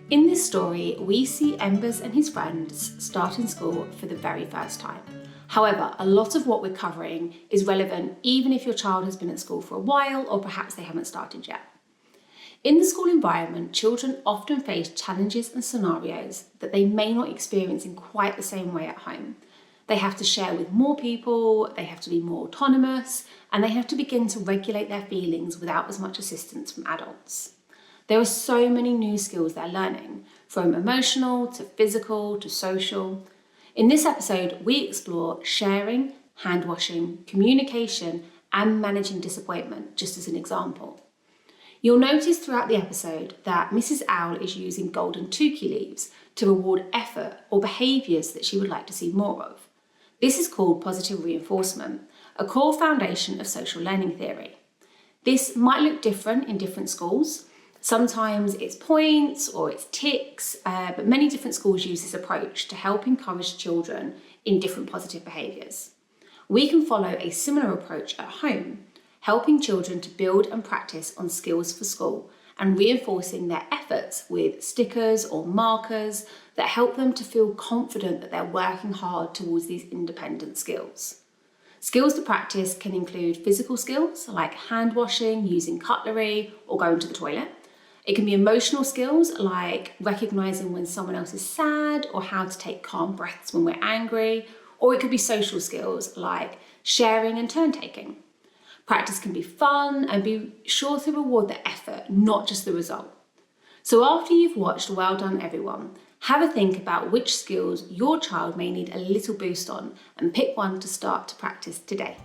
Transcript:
In this story, we see Embers and his friends starting school for the very first time. However, a lot of what we're covering is relevant even if your child has been at school for a while or perhaps they haven't started yet. In the school environment, children often face challenges and scenarios that they may not experience in quite the same way at home. They have to share with more people, they have to be more autonomous, and they have to begin to regulate their feelings without as much assistance from adults. There are so many new skills they're learning, from emotional to physical to social. In this episode, we explore sharing, hand washing, communication, and managing disappointment, just as an example. You'll notice throughout the episode that Mrs. Owl is using golden tukey leaves to reward effort or behaviours that she would like to see more of. This is called positive reinforcement, a core foundation of social learning theory. This might look different in different schools. Sometimes it's points or it's ticks, but many different schools use this approach to help encourage children in different positive behaviours. We can follow a similar approach at home, helping children to build and practice on skills for school and reinforcing their efforts with stickers or markers that help them to feel confident that they're working hard towards these independent skills. Skills to practice can include physical skills like hand washing, using cutlery, or going to the toilet. It can be emotional skills like recognising when someone else is sad or how to take calm breaths when we're angry, or it could be social skills like sharing and turn taking. Practice can be fun and be sure to reward the effort, not just the result. So after you've watched Well Done Everyone, have a think about which skills your child may need a little boost on and pick one to start to practice today.